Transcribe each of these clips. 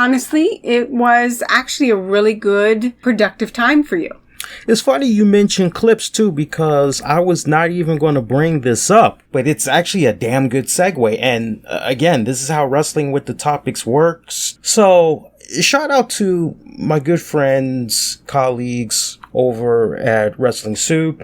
honestly, it was actually a really good, productive time for you. It's funny you mentioned clips too, because I was not even going to bring this up, but it's actually a damn good segue. And again, this is how Wrestling with the Topics works. So shout out to my good friends, colleagues over at Wrestling Soup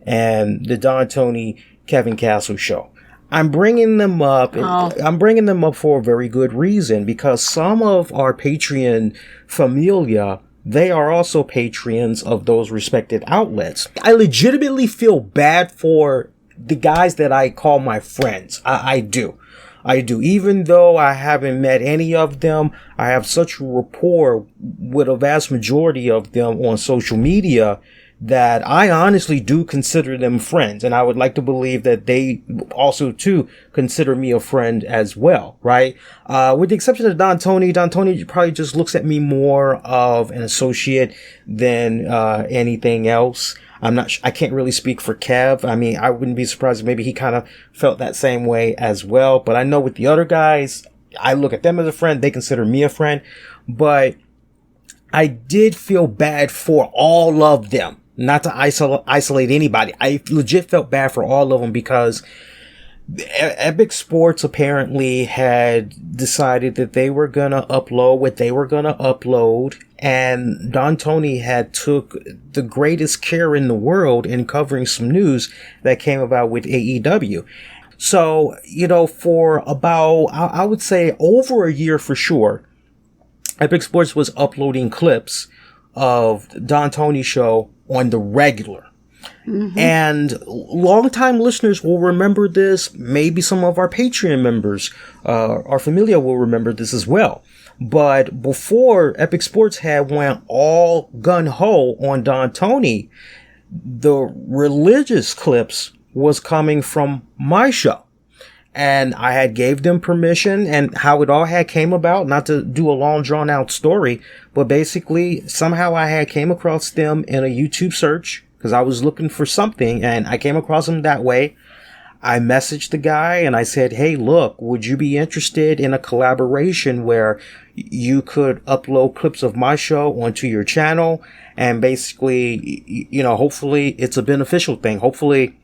and the Don Tony Kevin Castle show. I'm bringing them up. I'm bringing them up for a very good reason, because some of our Patreon familia, they are also patrons of those respected outlets. I legitimately feel bad for the guys that I call my friends. I do. Even though I haven't met any of them, I have such a rapport with a vast majority of them on social media that I honestly do consider them friends. And I would like to believe that they also too consider me a friend as well, right? With the exception of Don Tony probably just looks at me more of an associate than anything else. I can't really speak for Kev. I mean, I wouldn't be surprised if maybe he kind of felt that same way as well. But I know with the other guys, I look at them as a friend. They consider me a friend. But I did feel bad for all of them. Not to isolate anybody. I legit felt bad for all of them, because Epic Sports apparently had decided that they were going to upload what they were going to upload. And Don Tony had took the greatest care in the world in covering some news that came about with AEW. So, for about, I would say over a year for sure, Epic Sports was uploading clips of Don Tony's show on the regular. Mm-hmm. And longtime listeners will remember this. Maybe some of our Patreon members, our familia, will remember this as well. But before Epic Sports had went all gun-ho on Don Tony, the religious clips was coming from my show. And I had gave them permission, and how it all had came about, not to do a long drawn out story, but basically somehow I had came across them in a YouTube search because I was looking for something, and I came across them that way. I messaged the guy and I said, hey, look, would you be interested in a collaboration where you could upload clips of my show onto your channel? And basically, hopefully it's a beneficial thing. Hopefully,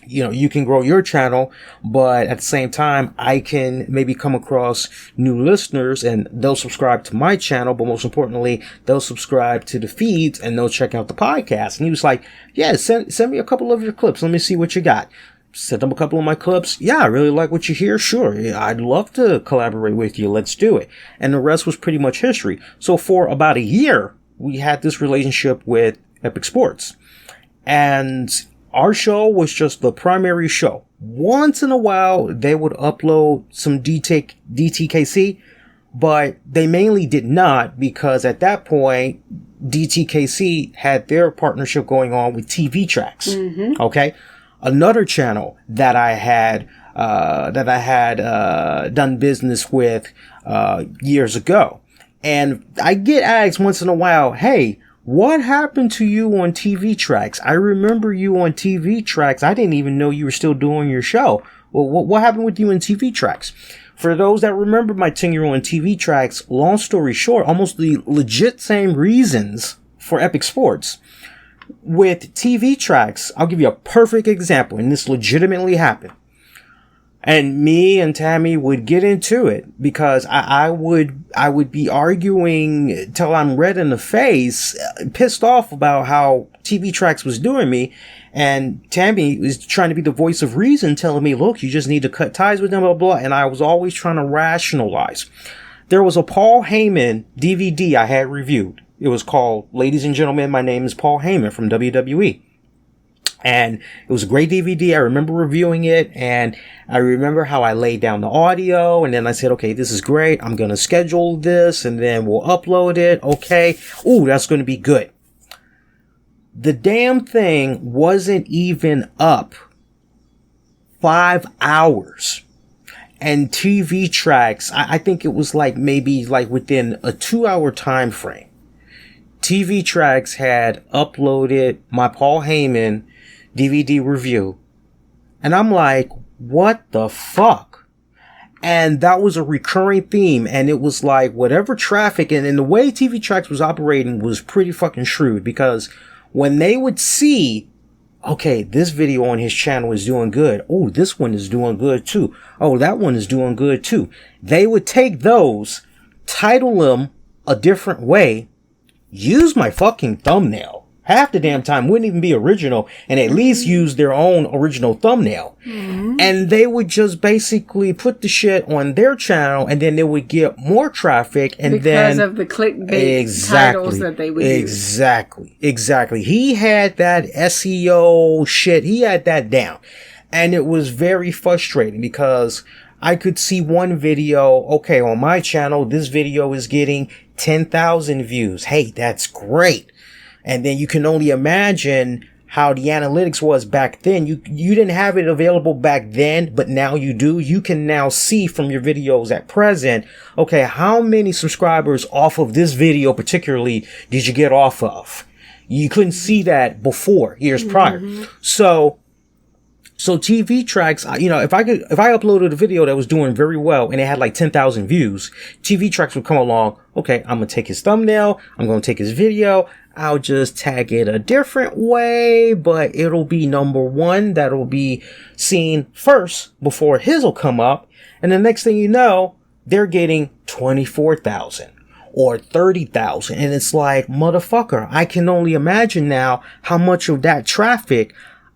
you can grow your channel, but at the same time, I can maybe come across new listeners and they'll subscribe to my channel, but most importantly, they'll subscribe to the feeds and they'll check out the podcast. And he was like, yeah, send me a couple of your clips. Let me see what you got. Sent them a couple of my clips. Yeah, I really like what you hear. Sure. I'd love to collaborate with you. Let's do it. And the rest was pretty much history. So for about a year, we had this relationship with Epic Sports, and our show was just the primary show. Once in a while, they would upload some DTKC, but they mainly did not, because at that point, DTKC had their partnership going on with TV Tracks. Mm-hmm. Okay. Another channel that I had done business with, years ago. And I get asked once in a while, hey, what happened to you on TV Tracks? I remember you on TV Tracks. I didn't even know you were still doing your show. Well, what happened with you on TV Tracks? For those that remember my tenure on TV Tracks, long story short, almost the legit same reasons for Epic Sports. With TV Tracks, I'll give you a perfect example, and this legitimately happened. And me and Tammy would get into it because I would be arguing till I'm red in the face, pissed off about how TV Tracks was doing me. And Tammy was trying to be the voice of reason, telling me, look, you just need to cut ties with them, blah, blah, blah. And I was always trying to rationalize. There was a Paul Heyman DVD I had reviewed. It was called, Ladies and Gentlemen, My Name is Paul Heyman from WWE. And it was a great DVD. I remember reviewing it, and I remember how I laid down the audio, and then I said, okay, this is great. I'm going to schedule this, and then we'll upload it. Okay. Ooh, that's going to be good. The damn thing wasn't even up 5 hours. And TV Tracks, I think it was maybe within a 2-hour time frame. TV Tracks had uploaded my Paul Heyman DVD review. And I'm like, what the fuck? And that was a recurring theme. And it was like whatever traffic, and the way TV Tracks was operating was pretty fucking shrewd, because when they would see, okay, this video on his channel is doing good. Oh, this one is doing good too. Oh, that one is doing good too. They would take those, title them a different way, use my fucking thumbnail. Half the damn time wouldn't even be original, and at least use their own original thumbnail. Mm-hmm. And they would just basically put the shit on their channel, and then they would get more traffic, and because of the clickbait titles that they would use. Exactly. He had that SEO shit. He had that down. And it was very frustrating, because I could see one video, okay, on my channel, this video is getting 10,000 views. Hey, that's great. And then you can only imagine how the analytics was back then. You didn't have it available back then, but now you do. You can now see from your videos at present, okay, how many subscribers off of this video particularly did you get off of? You couldn't see that before, years prior. So TV Tracks, you know, if I uploaded a video that was doing very well and it had like 10,000 views, TV Tracks would come along. Okay, I'm going to take his thumbnail. I'm going to take his video. I'll just tag it a different way, but it'll be number one. That'll be seen first before his will come up. And the next thing you know, they're getting 24,000 or 30,000. And it's like, motherfucker, I can only imagine now how much of that traffic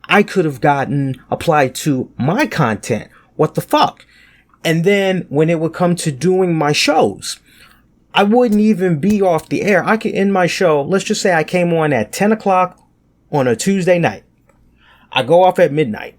I could have gotten applied to my content. What the fuck? And then when it would come to doing my shows, I wouldn't even be off the air. I could end my show. Let's just say I came on at 10 o'clock on a Tuesday night. I go off at midnight.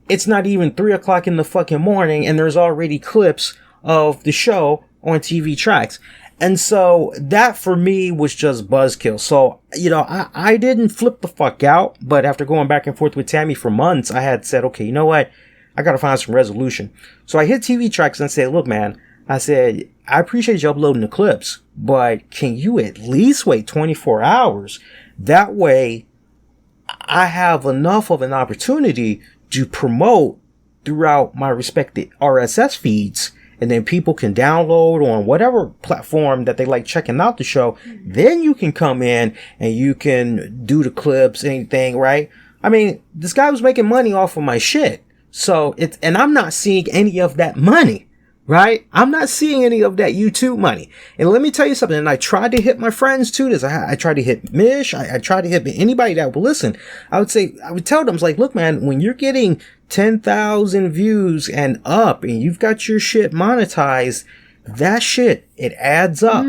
It's not even 3 o'clock in the fucking morning, and there's already clips of the show on TV Tracks. And so that for me was just buzzkill. So, you know, I didn't flip the fuck out, but after going back and forth with Tammy for months, I had said, okay, you know what? I got to find some resolution. So I hit TV Tracks and said, look, man, I said, I appreciate you uploading the clips, but can you at least wait 24 hours? That way I have enough of an opportunity to promote throughout my respective RSS feeds. And then people can download on whatever platform that they like checking out the show. Then you can come in and you can do the clips, anything, right? I mean, this guy was making money off of my shit. So and I'm not seeing any of that money, right? I'm not seeing any of that YouTube money. And let me tell you something. And I tried to hit my friends too. I tried to hit Mish. I tried to hit anybody that would listen. I would tell them, I was like, look, man, when you're getting 10,000 views and up and you've got your shit monetized, that shit, it adds up.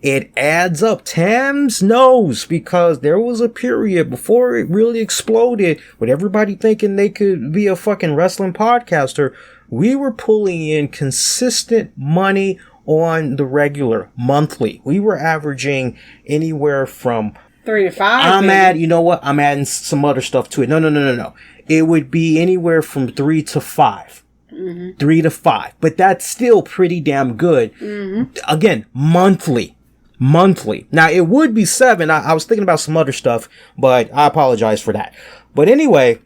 It adds up. Tams knows, because there was a period before it really exploded with everybody thinking they could be a fucking wrestling podcaster. We were pulling in consistent money on the regular monthly. We were averaging anywhere from 3 to 5. You know what? I'm adding some other stuff to it. No. It would be anywhere from 3 to 5. 3 to 5. But that's still pretty damn good. Again, monthly. Now, it would be 7. I was thinking about some other stuff, but I apologize for that. But anyway,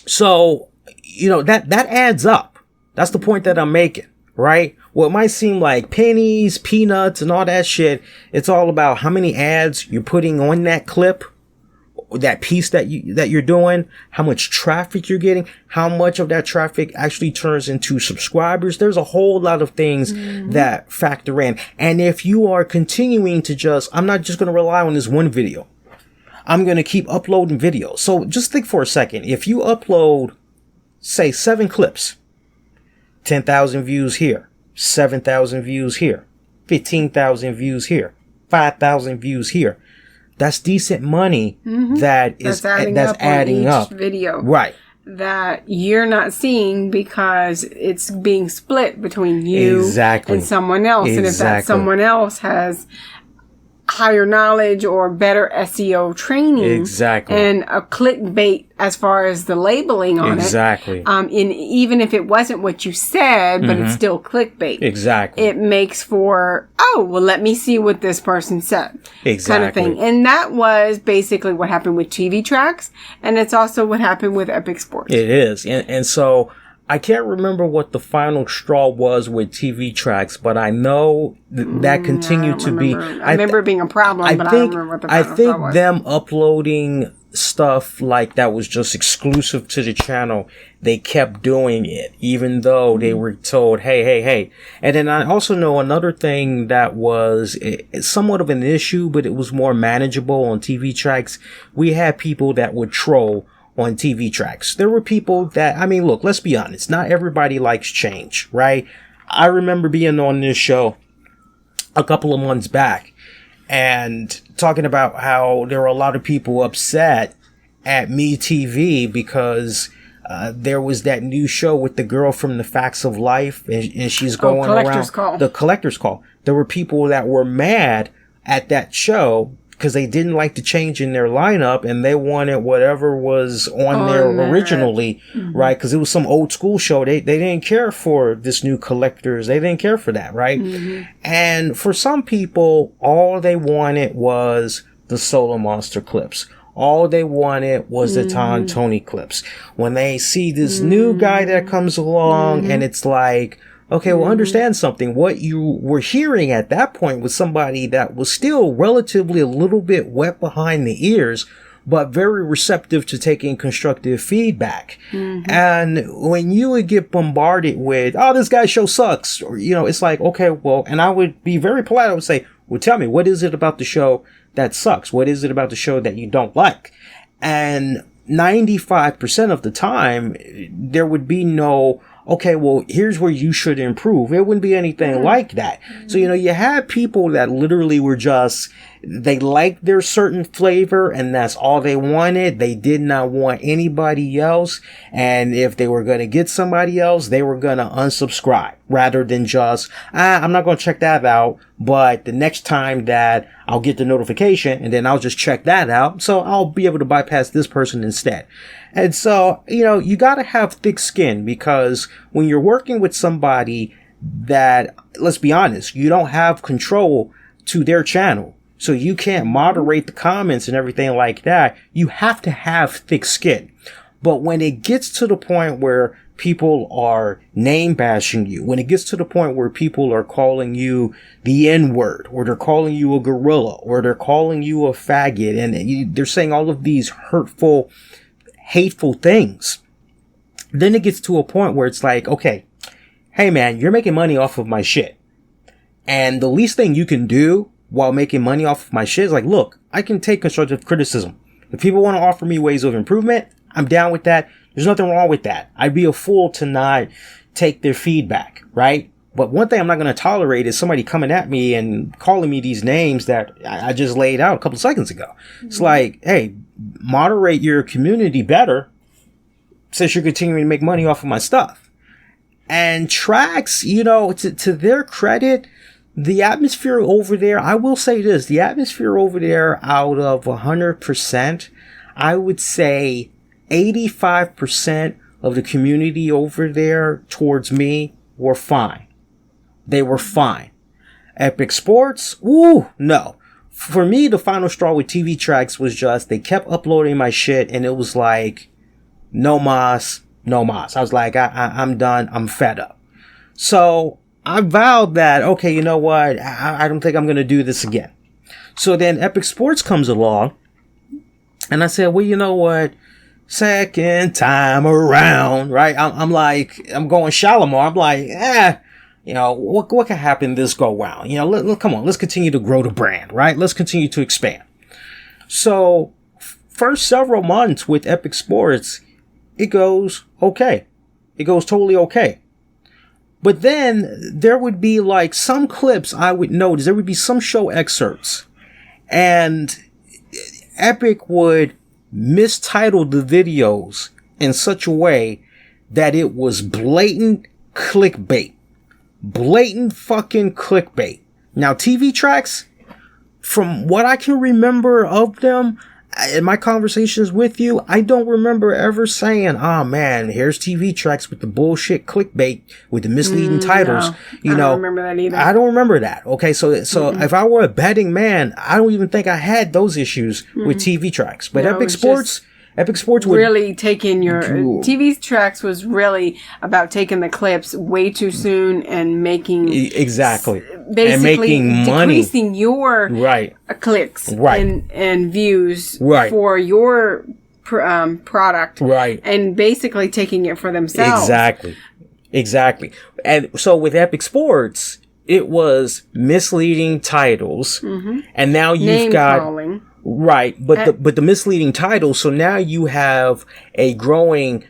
so, you know, that adds up. That's the point that I'm making, right? What might seem like pennies, peanuts, and all that shit, it's all about how many ads you're putting on that clip, that piece that you're doing, how much traffic you're getting, how much of that traffic actually turns into subscribers. There's a whole lot of things that factor in. And if you are continuing to I'm not just going to rely on this one video. I'm going to keep uploading videos. So just think for a second. If you upload, say, 7 clips, 10,000 views here, 7,000 views here, 15,000 views here, 5,000 views here. That's decent money that's adding up. Video. Right. That you're not seeing because it's being split between you and someone else. And if that someone else has higher knowledge or better SEO training. And a clickbait as far as the labeling on it. Even if it wasn't what you said, but it's still clickbait. It makes for, let me see what this person said. Kind of thing. And that was basically what happened with TV Tracks. And it's also what happened with Epic Sports. It is. And so I can't remember what the final straw was with TV tracks, but I know that continued to be. I remember it being a problem, but I don't remember what the final straw was. Them uploading stuff like that was just exclusive to the channel. They kept doing it, even though they were told, hey. And then I also know another thing that was somewhat of an issue, but it was more manageable on TV tracks. We had people that would troll on TV tracks. There were people that, I mean, look, let's be honest. Not everybody likes change, right? I remember being on this show a couple of months back and talking about how there were a lot of people upset at Me TV because there was that new show with the girl from The Facts of Life, and she's going around the Collector's Call. There were people that were mad at that show because they didn't like the change in their lineup and they wanted whatever was on there originally, right? Because it was some old school show. They didn't care for this new Collectors. They didn't care for that, right? And for some people, all they wanted was the Solar Monster clips. All they wanted was the Tony clips. When they see this new guy that comes along and it's like, okay, well, understand something. What you were hearing at that point was somebody that was still relatively a little bit wet behind the ears, but very receptive to taking constructive feedback. And when you would get bombarded with, oh, this guy's show sucks, or, you know, it's like, okay, well, and I would be very polite. I would say, well, tell me, what is it about the show that sucks? What is it about the show that you don't like? And 95% of the time, there would be no, okay, well, here's where you should improve. It wouldn't be anything like that. So, you know, you had people that literally were just, they liked their certain flavor and that's all they wanted. They did not want anybody else. And if they were going to get somebody else, they were going to unsubscribe rather than just, I'm not going to check that out. But the next time that I'll get the notification and then I'll just check that out. So I'll be able to bypass this person instead. And so, you know, you got to have thick skin because when you're working with somebody that, let's be honest, you don't have control to their channel. So you can't moderate the comments and everything like that. You have to have thick skin. But when it gets to the point where people are name bashing you, when it gets to the point where people are calling you the N-word, or they're calling you a gorilla, or they're calling you a faggot, and they're saying all of these hurtful, hateful things, then it gets to a point where it's like, okay, hey man, you're making money off of my shit. And the least thing you can do while making money off of my shit is like, look, I can take constructive criticism. If people want to offer me ways of improvement, I'm down with that. There's nothing wrong with that. I'd be a fool to not take their feedback, right? But one thing I'm not going to tolerate is somebody coming at me and calling me these names that I just laid out a couple of seconds ago. It's like, hey, moderate your community better since you're continuing to make money off of my stuff. And tracks, you know, to their credit, the atmosphere over there, I will say this, the atmosphere over there out of 100%, I would say 85% of the community over there towards me were fine. They were fine. Epic Sports, no. For me, the final straw with TV tracks was just, they kept uploading my shit and it was like, no mas. I was like, I'm done. I'm fed up. So I vowed that, okay, you know what? I don't think I'm going to do this again. So then Epic Sports comes along and I said, well, you know what? Second time around, right? I'm like, I'm going Shalimar. I'm like, you know, what can happen this go round? You know, come on, let's continue to grow the brand, right? Let's continue to expand. So first several months with Epic Sports, it goes okay. It goes totally okay. But then there would be like some clips I would notice. There would be some show excerpts and Epic would mistitle the videos in such a way that it was blatant clickbait. Blatant fucking clickbait. Now, TV tracks, from what I can remember of them, in my conversations with you, I don't remember ever saying, oh man, here's TV tracks with the bullshit clickbait with the misleading titles. No, I don't remember that either. I don't remember that. Okay, so if I were a betting man, I don't even think I had those issues with TV tracks. But Epic Sports Epic Sports would really taking your TV Tracks was really about taking the clips way too soon and making exactly basically and making money, decreasing your clicks and views for your product, and basically taking it for themselves. Exactly. And so with Epic Sports, it was misleading titles, and now you've name got calling. But the misleading titles. So now you have a growing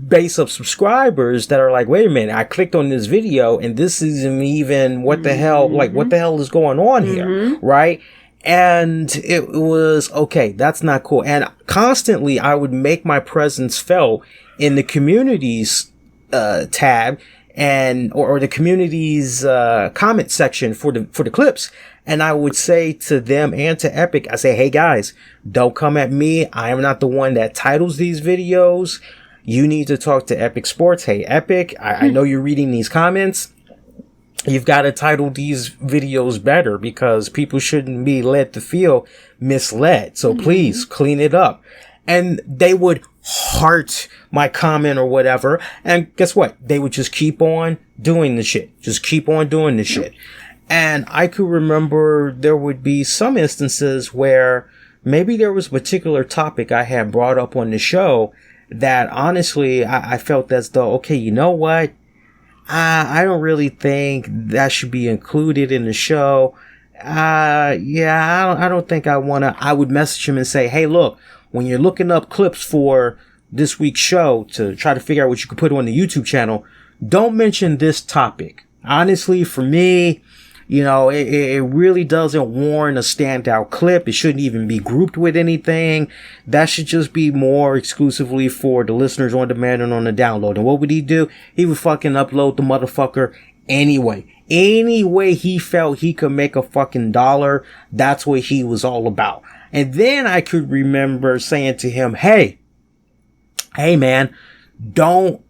base of subscribers that are like, wait a minute, I clicked on this video and this isn't even what the hell, like what the hell is going on here, right? And it was, okay, that's not cool. And constantly I would make my presence felt in the communities tab and or the community's comment section for the clips. And I would say to them and to Epic, I say, hey guys, don't come at me. I am not the one that titles these videos. You need to talk to Epic Sports. Hey Epic, I know you're reading these comments. You've got to title these videos better because people shouldn't be led to feel misled. So please clean it up. And they would heart my comment or whatever. And guess what? They would just keep on doing the shit. Just keep on doing the shit. And I could remember there would be some instances where maybe there was a particular topic I had brought up on the show that honestly I felt as though, okay, you know what? I don't really think that should be included in the show. I don't think I would message him and say, hey, look, when you're looking up clips for this week's show to try to figure out what you could put on the YouTube channel, don't mention this topic. Honestly, for me, you know, it really doesn't warrant a standout clip. It shouldn't even be grouped with anything. That should just be more exclusively for the listeners on demand and on the download. And what would he do? He would fucking upload the motherfucker anyway. Any way he felt he could make a fucking dollar, that's what he was all about. And then I could remember saying to him, hey man, don't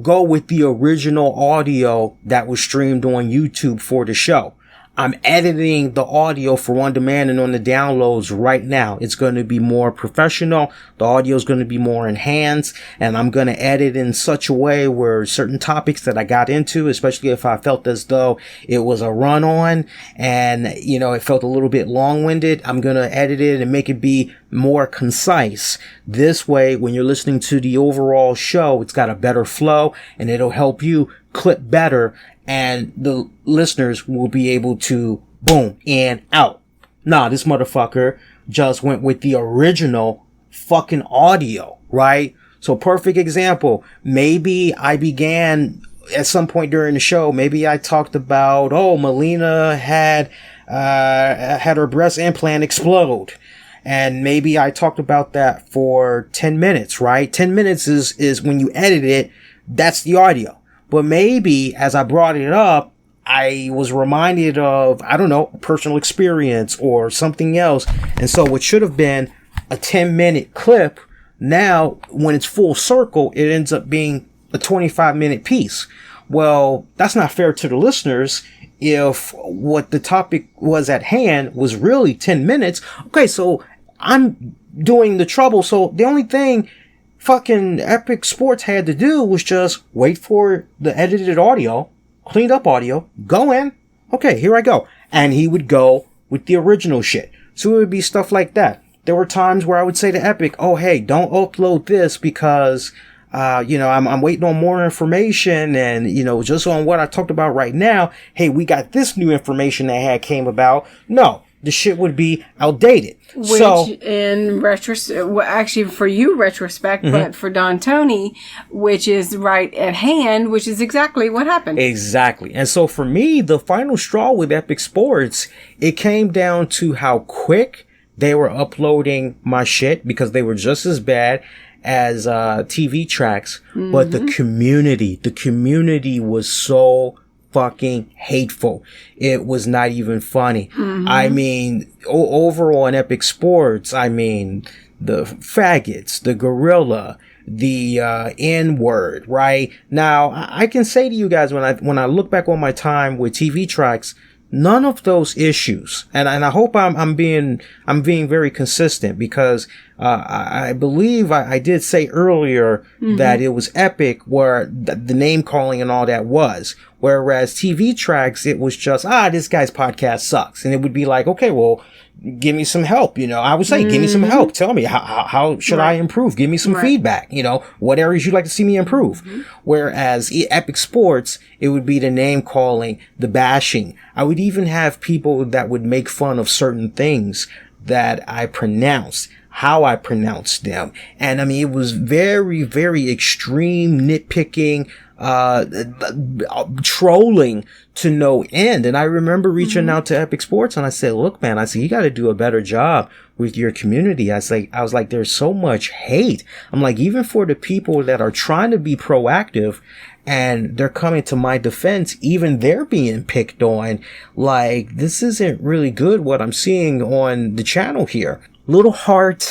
go with the original audio that was streamed on YouTube for the show. I'm editing the audio for on demand and on the downloads right now. It's going to be more professional. The audio is going to be more enhanced, and I'm going to edit in such a way where certain topics that I got into, especially if I felt as though it was a run on and, you know, it felt a little bit long winded, I'm going to edit it and make it be more concise. This way, when you're listening to the overall show, it's got a better flow and it'll help you clip better, and the listeners will be able to boom in out. Nah, this motherfucker just went with the original fucking audio, right? So perfect example. Maybe I began at some point during the show, maybe I talked about, Melina had her breast implant explode. And maybe I talked about that for 10 minutes, right? 10 minutes is when you edit it, that's the audio. But maybe as I brought it up, I was reminded of, I don't know, personal experience or something else. And so what should have been a 10-minute clip, now when it's full circle, it ends up being a 25-minute piece. Well, that's not fair to the listeners if what the topic was at hand was really 10 minutes. Okay, so I'm doing the trouble. So the only thing fucking Epic Sports had to do was just wait for the edited audio, cleaned up audio, go in, okay, here I go. And he would go with the original shit. So it would be stuff like that. There were times where I would say to Epic, oh, hey, don't upload this because, I'm waiting on more information and, just on what I talked about right now. Hey, we got this new information that came about. No, the shit would be outdated. Which in retrospect, actually for you retrospect, but for Don Tony, which is right at hand, which is exactly what happened. Exactly. And so for me, the final straw with Epic Sports, it came down to how quick they were uploading my shit because they were just as bad as TV Tracks. But the community was so fucking hateful. It was not even funny. I mean, over on Epic Sports, I mean, the faggots, the gorilla, the N-word, right? Now, I can say to you guys, when I look back on my time with TV Tracks, None of those issues, and I hope I'm being very consistent, because I believe I did say earlier that it was Epic where the name calling and all that was, whereas TV Tracks, it was just this guy's podcast sucks, and it would be like, okay, well, give me some help. I would say, give me some help. Tell me how should I improve? Give me some feedback. What areas you'd like to see me improve. Whereas Epic Sports, it would be the name calling, the bashing. I would even have people that would make fun of certain things that I pronounced, how I pronounced them. And I mean, it was very, very extreme nitpicking, trolling to no end. And I remember reaching out to Epic Sports, and I said, look, man, you got to do a better job with your community. I was like, there's so much hate. I'm like, even for the people that are trying to be proactive and they're coming to my defense, even they're being picked on. Like, this isn't really good what I'm seeing on the channel here. Little hard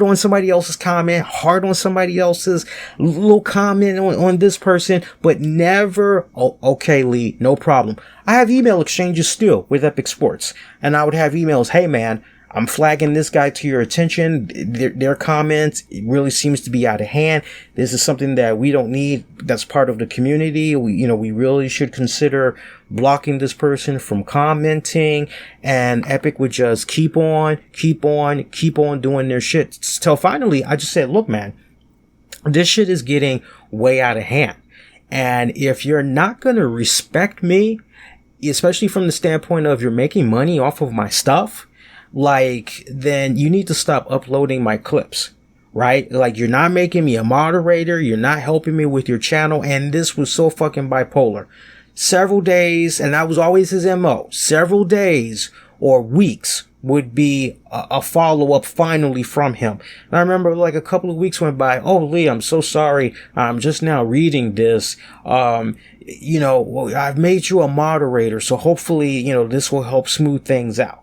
on somebody else's comment, hard on somebody else's little comment on this person, but never, okay, Lee, no problem. I have email exchanges still with Epic Sports, and I would have emails, hey man, I'm flagging this guy to your attention. Their comments, it really seems to be out of hand. This is something that we don't need. That's part of the community. We really should consider blocking this person from commenting. And Epic would just keep on doing their shit. Till finally, I just said, look, man, this shit is getting way out of hand. And if you're not going to respect me, especially from the standpoint of you're making money off of my stuff, like, then you need to stop uploading my clips, right? Like, you're not making me a moderator. You're not helping me with your channel. And this was so fucking bipolar. Several days, and that was always his MO. Several days or weeks would be a follow-up finally from him. And I remember like a couple of weeks went by. Oh, Lee, I'm so sorry. I'm just now reading this. I've made you a moderator. So hopefully, this will help smooth things out.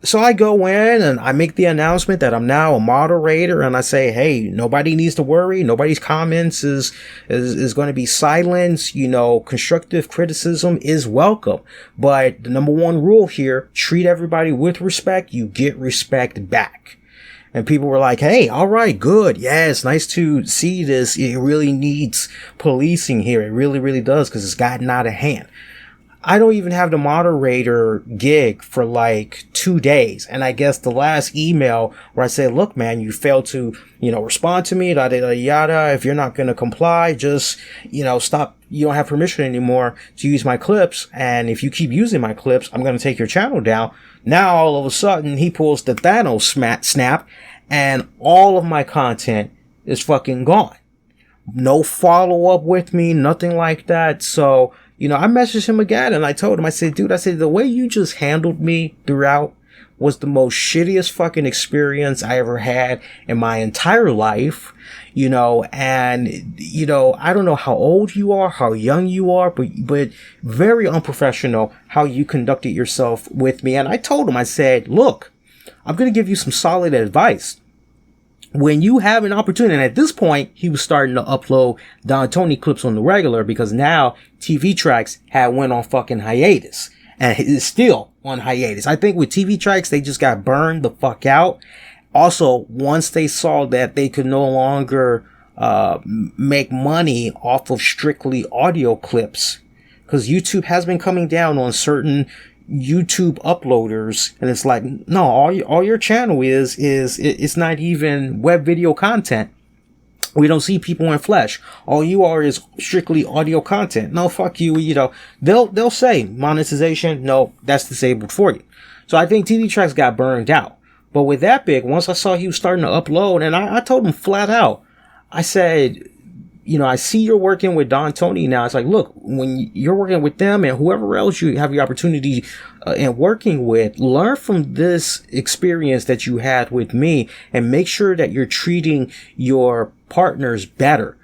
So I go in and I make the announcement that I'm now a moderator, and I say, hey, nobody needs to worry. Nobody's comments is going to be silenced. Constructive criticism is welcome. But the number one rule here, treat everybody with respect. You get respect back. And people were like, hey, all right, good. Yeah, it's nice to see this. It really needs policing here. It really, really does, because it's gotten out of hand. I don't even have the moderator gig for like 2 days. And I guess the last email where I say, look, man, you failed to, respond to me, yada. If you're not going to comply, just, stop. You don't have permission anymore to use my clips. And if you keep using my clips, I'm going to take your channel down. Now, all of a sudden, he pulls the Thanos snap, and all of my content is fucking gone. No follow up with me, nothing like that. So, I messaged him again, and I told him, I said, dude, the way you just handled me throughout was the most shittiest fucking experience I ever had in my entire life, and, I don't know how old you are, how young you are, but very unprofessional how you conducted yourself with me. And I told him, I said, look, I'm going to give you some solid advice. When you have an opportunity, and at this point, he was starting to upload Don Tony clips on the regular, because now TV Tracks had went on fucking hiatus, and it's still on hiatus. I think with TV Tracks, they just got burned the fuck out. Also, once they saw that they could no longer make money off of strictly audio clips, because YouTube has been coming down on certain YouTube uploaders, and it's like, no, all your channel is it's not even web video content. We don't see people in flesh. All you are is strictly audio content. No, fuck you. They'll say monetization. No, that's disabled for you. So I think TV Tracks got burned out. But with Epic, once I saw he was starting to upload, and I told him flat out, I said, I see you're working with Don Tony now. It's like, look, when you're working with them and whoever else you have the opportunity in working with, learn from this experience that you had with me and make sure that you're treating your partners better.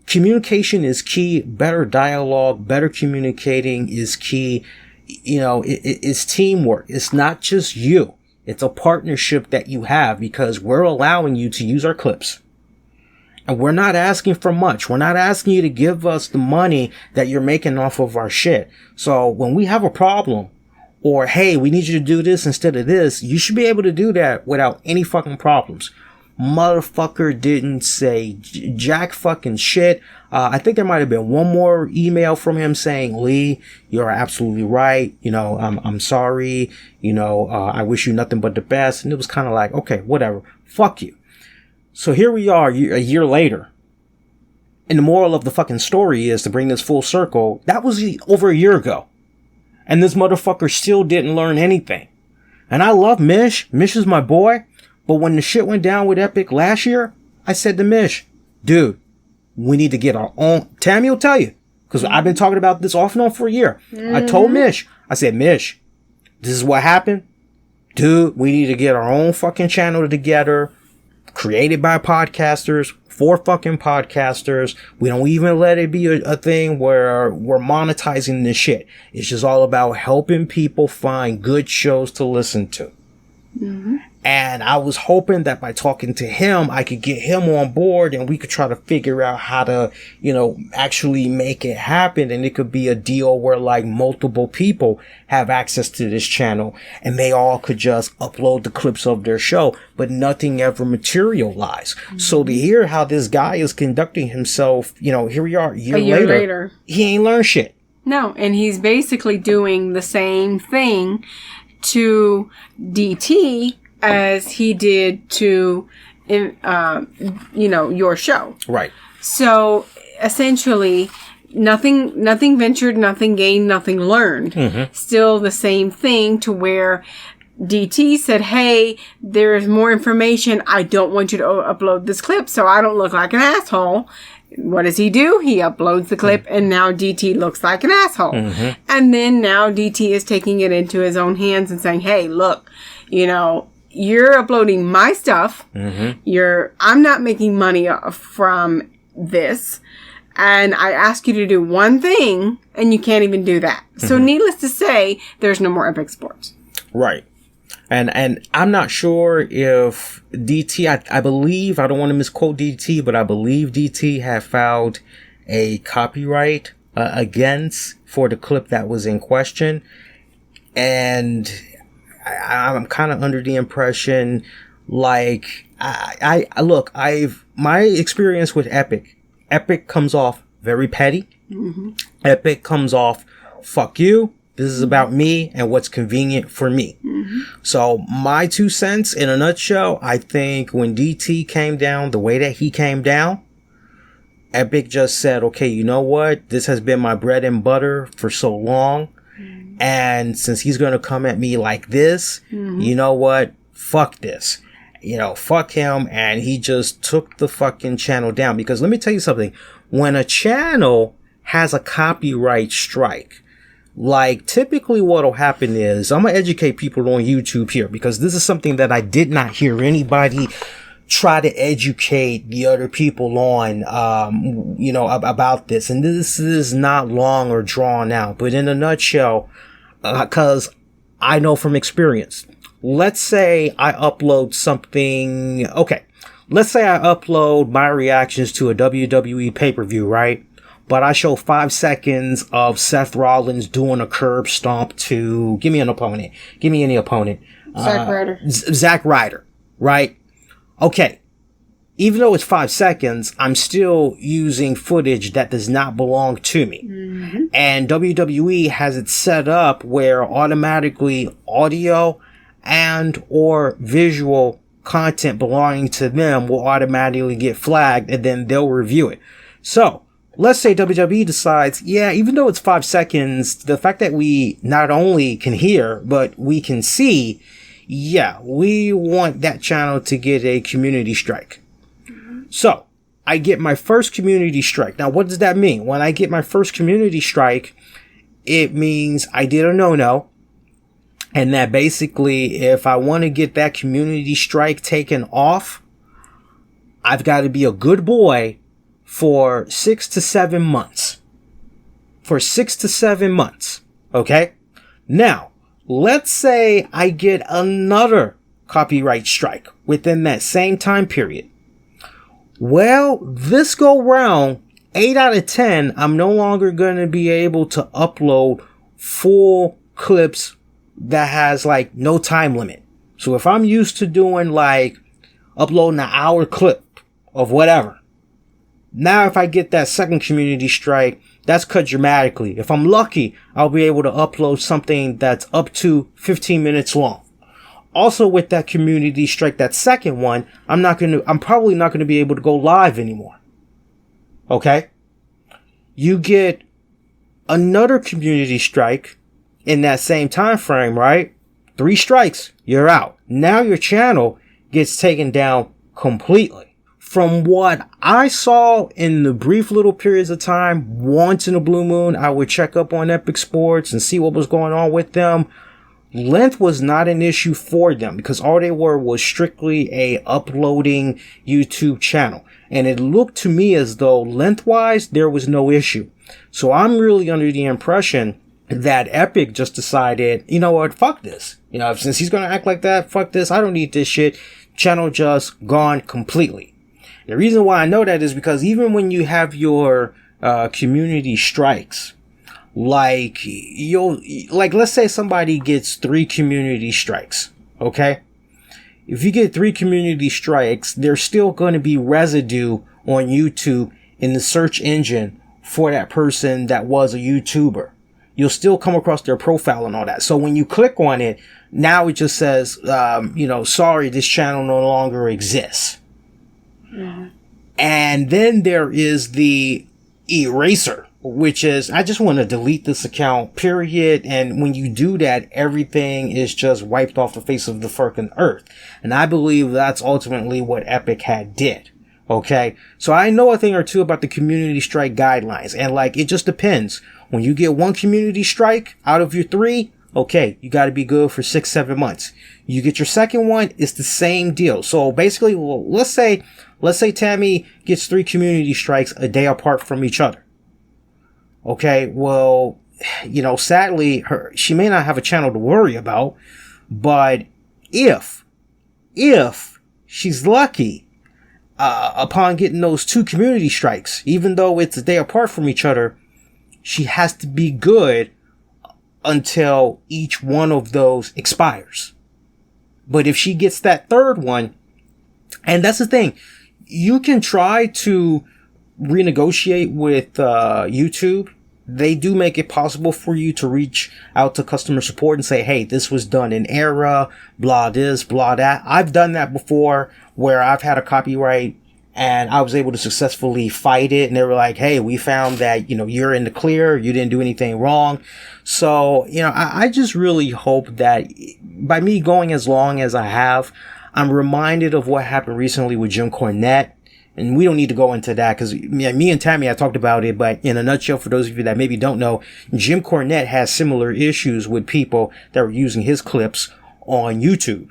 Communication is key. Better dialogue, better communicating is key. It's teamwork. It's not just you. It's a partnership that you have, because we're allowing you to use our clips. And we're not asking for much. We're not asking you to give us the money that you're making off of our shit. So when we have a problem, or, hey, we need you to do this instead of this, you should be able to do that without any fucking problems. Motherfucker didn't say jack fucking shit. I think there might have been one more email from him saying, Lee, you're absolutely right. You know, I'm sorry. You know, I wish you nothing but the best. And it was kind of like, okay, whatever. Fuck you. So here we are a year later. And the moral of the fucking story is, to bring this full circle, that was over a year ago. And this motherfucker still didn't learn anything. And I love Mish. Mish is my boy. But when the shit went down with Epic last year, I said to Mish, dude, we need to get our own. Tammy will tell you, because I've been talking about this off and on for a year. I told Mish, I said, Mish, this is what happened. Dude, we need to get our own fucking channel together, created by podcasters, for fucking podcasters. We don't even let it be a thing where we're monetizing this shit. It's just all about helping people find good shows to listen to. Mm-hmm. And I was hoping that by talking to him, I could get him on board and we could try to figure out how to, you know, actually make it happen. And it could be a deal where like multiple people have access to this channel and they all could just upload the clips of their show, but nothing ever materialized. Mm-hmm. So to hear how this guy is conducting himself, you know, here we are a year later, he ain't learned shit. No, and he's basically doing the same thing to DT as he did to, you know, your show. Right. So essentially, nothing ventured, nothing gained, nothing learned. Mm-hmm. Still the same thing, to where DT said, hey, there's more information. I don't want you to upload this clip so I don't look like an asshole. What does he do? He uploads the clip, and now DT looks like an asshole. Mm-hmm. And then now DT is taking it into his own hands and saying, hey, look, you know, you're uploading my stuff. Mm-hmm. I'm not making money from this. And I ask you to do one thing, and you can't even do that. Mm-hmm. So needless to say, there's no more Epic Sports. Right. And I'm not sure if DT, I believe, I don't want to misquote DT, but I believe DT had filed a copyright against for the clip that was in question. And I'm kind of under the impression, like, my experience with Epic comes off very petty. Mm-hmm. Epic comes off, fuck you. This is about me and what's convenient for me. Mm-hmm. So my 2 cents in a nutshell, I think when DT came down the way that he came down, Epic just said, okay, you know what? This has been my bread and butter for so long. Mm-hmm. And since he's going to come at me like this, mm-hmm. you know what? Fuck this. You know, fuck him. And he just took the fucking channel down. Because let me tell you something. When a channel has a copyright strike, like, typically what'll happen is, I'm going to educate people on YouTube here, because this is something that I did not hear anybody try to educate the other people on, you know, about this. And this is not long or drawn out, but in a nutshell, cause I know from experience, let's say I upload something. Okay. Let's say I upload my reactions to a WWE pay-per-view, right? But I show 5 seconds of Seth Rollins doing a curb stomp to, give me an opponent. Give me any opponent. Zack Ryder. Zack Ryder, right? Okay. Even though it's 5 seconds, I'm still using footage that does not belong to me. Mm-hmm. And WWE has it set up where automatically audio and or visual content belonging to them will automatically get flagged, and then they'll review it. So, let's say WWE decides, yeah, even though it's 5 seconds, the fact that we not only can hear, but we can see, yeah, we want that channel to get a community strike. Mm-hmm. So, I get my first community strike. Now, what does that mean? When I get my first community strike, it means I did a no-no. And that basically, if I want to get that community strike taken off, I've got to be a good boy for 6 to 7 months. For 6 to 7 months. Okay? Now, let's say I get another copyright strike within that same time period. Well, this go round, 8 out of 10, I'm no longer going to be able to upload full clips that has like no time limit. So if I'm used to doing like uploading an hour clip of whatever, now if I get that second community strike, that's cut dramatically. If I'm lucky, I'll be able to upload something that's up to 15 minutes long. Also with that community strike, that second one, I'm probably not going to be able to go live anymore. Okay? You get another community strike in that same time frame, right? 3 strikes, you're out. Now your channel gets taken down completely. From what I saw in the brief little periods of time, once in a blue moon, I would check up on Epic Sports and see what was going on with them. Length was not an issue for them because all they were was strictly a uploading YouTube channel. And it looked to me as though lengthwise there was no issue. So I'm really under the impression that Epic just decided, you know what, fuck this. You know, since he's going to act like that, fuck this. I don't need this shit. Channel just gone completely. The reason why I know that is because even when you have your community strikes, like let's say somebody gets 3 community strikes, okay? If you get 3 community strikes, there's still going to be residue on YouTube in the search engine for that person that was a YouTuber. You'll still come across their profile and all that. So when you click on it, now it just says, sorry, this channel no longer exists. Mm-hmm. And then there is the eraser, which is, I just want to delete this account, period. And when you do that, everything is just wiped off the face of the fucking earth. And I believe that's ultimately what Epic had did. Okay. So I know a thing or two about the community strike guidelines. And like, it just depends. When you get 1 community strike out of your 3, okay, you got to be good for 6-7 months. You get your second one, it's the same deal. So basically, well, let's say Tammy gets 3 community strikes a day apart from each other. Okay, well, sadly, she may not have a channel to worry about, but if she's lucky, upon getting those 2 community strikes, even though it's a day apart from each other, she has to be good until each one of those expires. But if she gets that third one, and that's the thing, you can try to renegotiate with YouTube. They do make it possible for you to reach out to customer support and say, hey, this was done in error, blah this, blah that. I've done that before where I've had a copyright and I was able to successfully fight it. And they were like, hey, we found that, you're in the clear. You didn't do anything wrong. So, I just really hope that by me going as long as I have, I'm reminded of what happened recently with Jim Cornette. And we don't need to go into that because me and Tammy, I talked about it. But in a nutshell, for those of you that maybe don't know, Jim Cornette has similar issues with people that were using his clips on YouTube.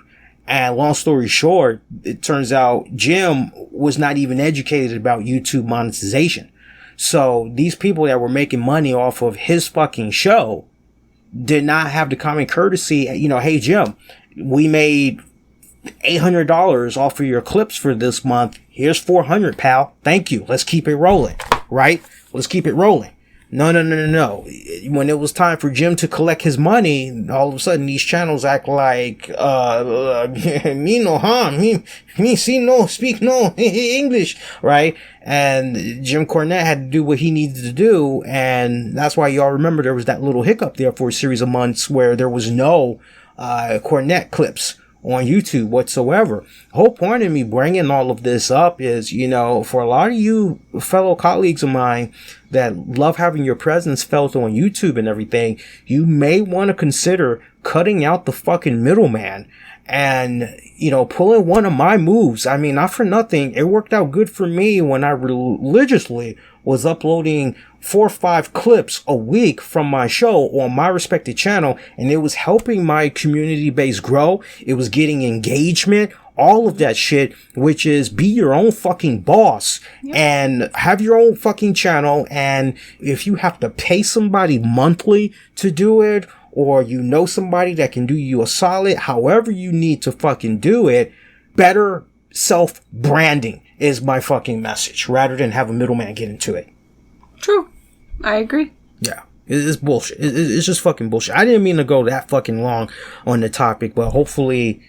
And long story short, it turns out Jim was not even educated about YouTube monetization. So these people that were making money off of his fucking show did not have the common courtesy, hey, Jim, we made $800 off of your clips for this month. Here's $400, pal. Thank you. Let's keep it rolling, right? Let's keep it rolling. No. When it was time for Jim to collect his money, all of a sudden these channels act like, me no harm, me see no, speak no English, right? And Jim Cornette had to do what he needed to do. And that's why y'all remember there was that little hiccup there for a series of months where there was no, Cornette clips on YouTube whatsoever. The whole point of me bringing all of this up is, for a lot of you fellow colleagues of mine that love having your presence felt on YouTube and everything, you may want to consider cutting out the fucking middleman and, pulling one of my moves. I mean, not for nothing, it worked out good for me when I religiously was uploading 4 or 5 clips a week from my show on my respected channel, and it was helping my community base grow. It was getting engagement, all of that shit, which is be your own fucking boss and have your own fucking channel. And if you have to pay somebody monthly to do it, or somebody that can do you a solid, however you need to fucking do it, better self-branding. is my fucking message, rather than have a middleman get into it. True. I agree. Yeah. It's bullshit. It's just fucking bullshit. I didn't mean to go that fucking long on the topic, but hopefully,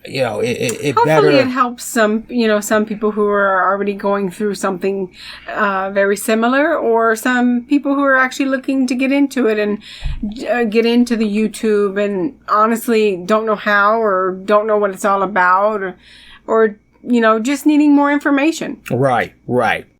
you know, hopefully it helps some people who are already going through something very similar, or some people who are actually looking to get into it and get into the YouTube and honestly don't know how, or don't know what it's all about, or just needing more information. Right.